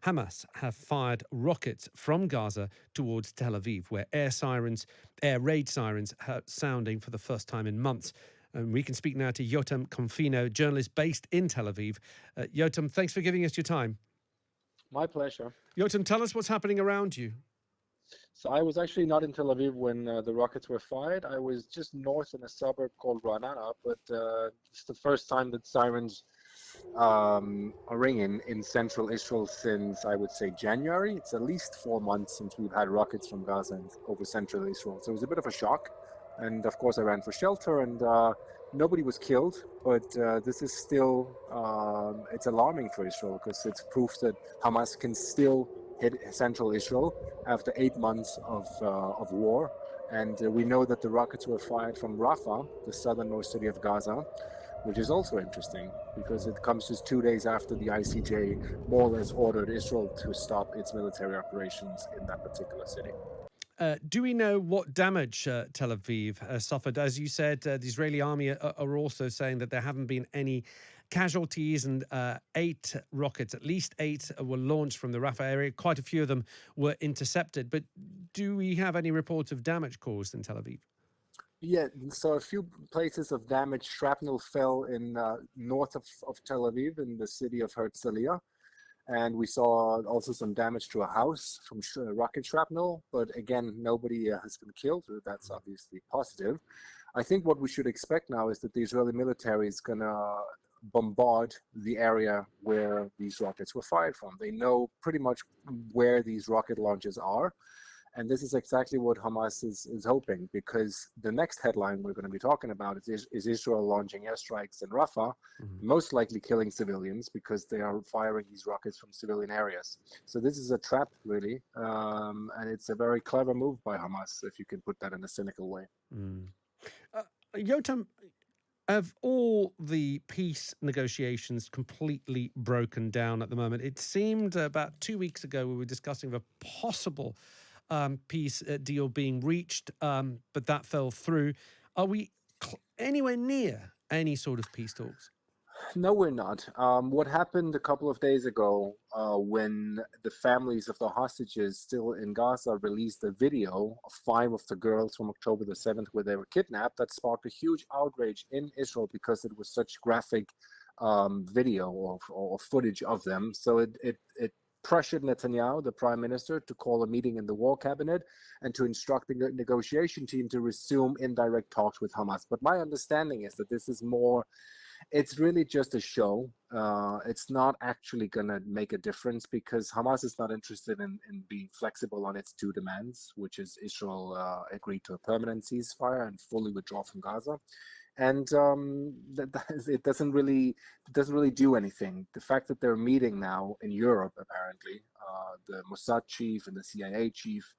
Hamas have fired rockets from Gaza towards Tel Aviv, where air raid sirens are sounding for the first time in months. And we can speak now to Jotam Confino, journalist based in Tel Aviv. Jotam, thanks for giving us your time. My pleasure. Jotam, tell us what's happening around you. So I was actually not in Tel Aviv when the rockets were fired. I was just north in a suburb called Ra'anana, but it's the first time that sirens are ringing in central Israel since, I would say, January. It's at least 4 months since we've had rockets from Gaza over central Israel. So it was a bit of a shock. And of course, I ran for shelter, and nobody was killed. But this is still, it's alarming for Israel because it's proof that Hamas can still hit central Israel after 8 months of war. And we know that the rockets were fired from Rafah, the southernmost city of Gaza, which is also interesting because it comes just 2 days after the ICJ more or less ordered Israel to stop its military operations in that particular city. Do we know what damage Tel Aviv suffered? As you said, the Israeli army are also saying that there haven't been any casualties, and 8 rockets, at least 8, were launched from the Rafah area. Quite a few of them were intercepted. But do we have any reports of damage caused in Tel Aviv? Yeah, so a few places of damage. Shrapnel fell in north of Tel Aviv in the city of Herzliya. And we saw also some damage to a house from rocket shrapnel. But again, nobody has been killed. That's obviously positive. I think what we should expect now is that the Israeli military is going to bombard the area where these rockets were fired from. They know pretty much where these rocket launches are. And this is exactly what Hamas is hoping, because the next headline we're going to be talking about is Israel launching airstrikes in Rafah, most likely killing civilians because they are firing these rockets from civilian areas. So this is a trap, really, and it's a very clever move by Hamas, if you can put that in a cynical way. Jotam, have all the peace negotiations completely broken down at the moment? It seemed about 2 weeks ago we were discussing the possible peace deal being reached, but that fell through. Are we anywhere near any sort of peace talks? No, we're not. What happened a couple of days ago when the families of the hostages still in Gaza released a video of 5 of the girls from October the 7th where they were kidnapped, that sparked a huge outrage in Israel because it was such graphic video or footage of them. So it pressured Netanyahu, the prime minister, to call a meeting in the war cabinet and to instruct the negotiation team to resume indirect talks with Hamas. But my understanding is that this is more, it's really just a show. It's not actually going to make a difference because Hamas is not interested in being flexible on its 2 demands, which is Israel agreed to a permanent ceasefire and fully withdraw from Gaza. And it doesn't really do anything. The fact that they're meeting now in Europe, apparently, the Mossad chief and the CIA chief,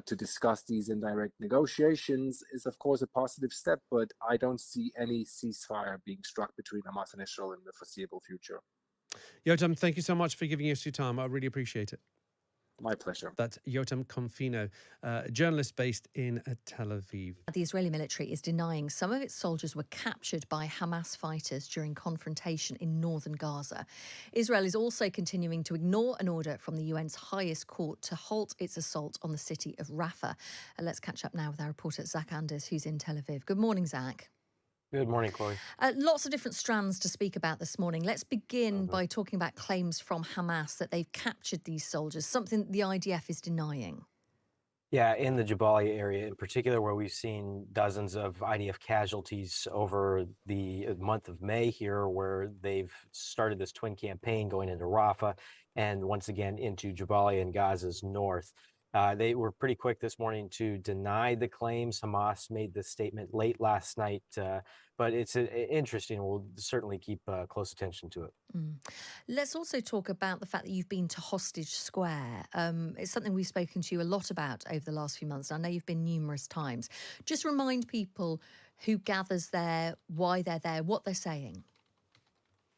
to discuss these indirect negotiations is, of course, a positive step, but I don't see any ceasefire being struck between Hamas and Israel in the foreseeable future. Jotam, thank you so much for giving us your time. I really appreciate it. My pleasure. That's Jotam Confino, journalist based in Tel Aviv. The Israeli military is denying some of its soldiers were captured by Hamas fighters during confrontation in northern Gaza. Israel is also continuing to ignore an order from the UN's highest court to halt its assault on the city of Rafah. Let's catch up now with our reporter, Zach Anders, who's in Tel Aviv. Good morning, Zach. Good morning, Chloe. Lots of different strands to speak about this morning. Let's begin by talking about claims from Hamas that they've captured these soldiers, something the IDF is denying. Yeah, in the Jabalia area in particular, where we've seen dozens of IDF casualties over the month of May here, where they've started this twin campaign going into Rafah and once again into Jabalia in Gaza's north. They were pretty quick this morning to deny the claims. Hamas made this statement late last night, but it's interesting. We'll certainly keep close attention to it. Let's also talk about the fact that you've been to Hostage Square. It's something we've spoken to you a lot about over the last few months. I know you've been numerous times. Just remind people who gathers there, why they're there, what they're saying.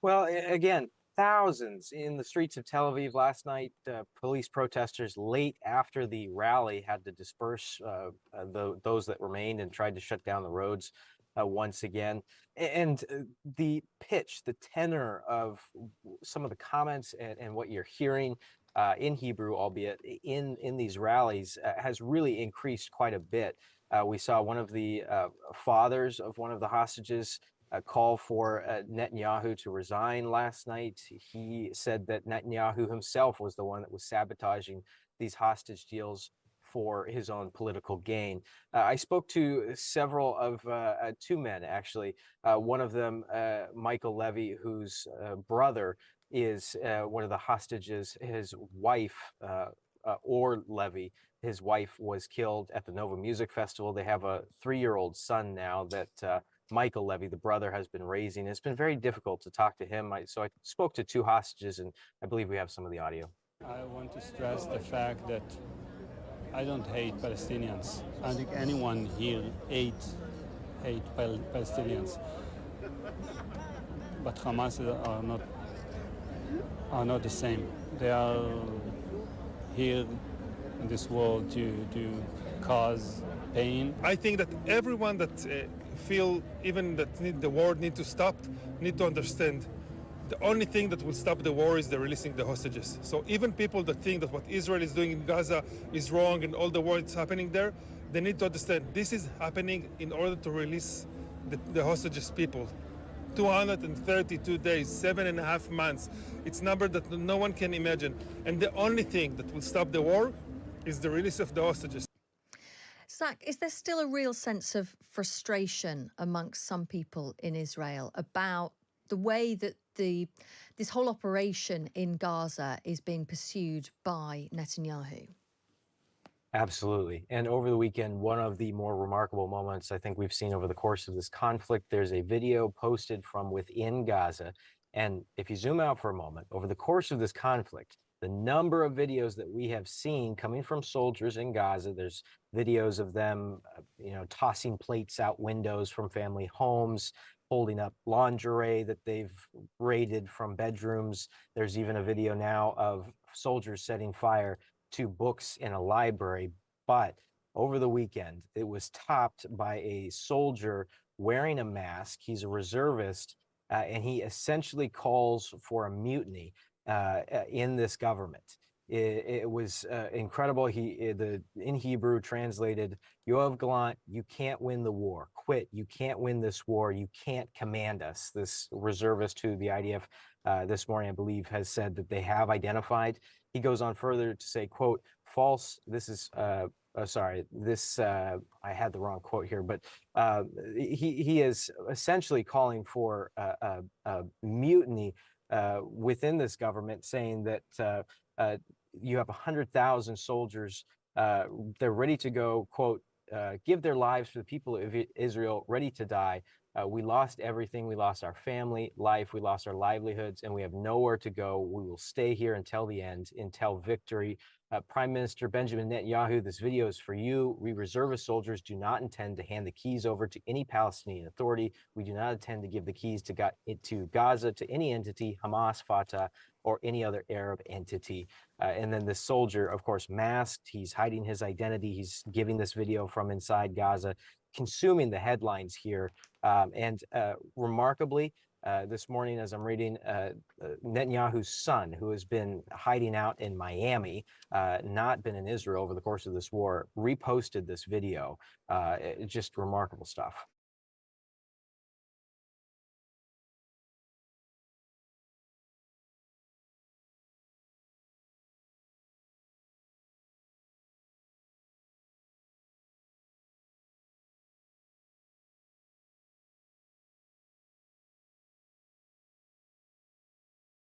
Well, again, thousands in the streets of Tel Aviv last night. Police protesters late after the rally had to disperse those that remained and tried to shut down the roads once again. And the pitch, the tenor of some of the comments and what you're hearing in Hebrew, albeit in these rallies, has really increased quite a bit. We saw one of the fathers of one of the hostages call for Netanyahu to resign last night. He said that Netanyahu himself was the one that was sabotaging these hostage deals for his own political gain. I spoke to several of two men, actually. One of them, Michael Levy, whose brother is one of the hostages. His wife, Or Levy, his wife was killed at the Nova Music Festival. They have a 3-year-old son now that Michael Levy, the brother, has been raising. It's been very difficult to talk to him. So I spoke to two hostages, and I believe we have some of the audio. I want to stress the fact that I don't hate Palestinians. I don't think anyone here hate Palestinians. But Hamas are not the same. They are here in this world to cause pain. I think that everyone that feel even that the war need to stop need to understand the only thing that will stop the war is the releasing the hostages. So even people that think that what Israel is doing in Gaza is wrong and all the war that's happening there, they need to understand this is happening in order to release the hostages people. 232 days, 7.5 months. It's a number that no one can imagine. And the only thing that will stop the war is the release of the hostages. Zach, is there still a real sense of frustration amongst some people in Israel about the way that this whole operation in Gaza is being pursued by Netanyahu? Absolutely. And over the weekend, one of the more remarkable moments I think we've seen over the course of this conflict, there's a video posted from within Gaza. And if you zoom out for a moment, over the course of this conflict, the number of videos that we have seen coming from soldiers in Gaza, there's videos of them, tossing plates out windows from family homes, holding up lingerie that they've raided from bedrooms. There's even a video now of soldiers setting fire to books in a library. But over the weekend, it was topped by a soldier wearing a mask. He's a reservist, and he essentially calls for a mutiny in this government. It was incredible. In Hebrew translated, Yoav Galant, you can't win the war. Quit. You can't win this war. You can't command us. This reservist who the IDF this morning, I believe, has said that they have identified. He goes on further to say, quote, false. This is, sorry, this, I had the wrong quote here, but he is essentially calling for a mutiny within this government, saying that you have 100,000 soldiers. They're ready to go, quote, give their lives for the people of Israel, ready to die. We lost everything. We lost our family life. We lost our livelihoods, and we have nowhere to go. We will stay here until the end, until victory. Prime Minister Benjamin Netanyahu, this video is for you. We reservist soldiers do not intend to hand the keys over to any Palestinian authority. We do not intend to give the keys to Gaza to any entity, Hamas, Fatah, or any other Arab entity. And then this soldier, of course, masked. He's hiding his identity. He's giving this video from inside Gaza, consuming the headlines here. And remarkably, this morning, as I'm reading, Netanyahu's son, who has been hiding out in Miami, not been in Israel over the course of this war, reposted this video. Just remarkable stuff.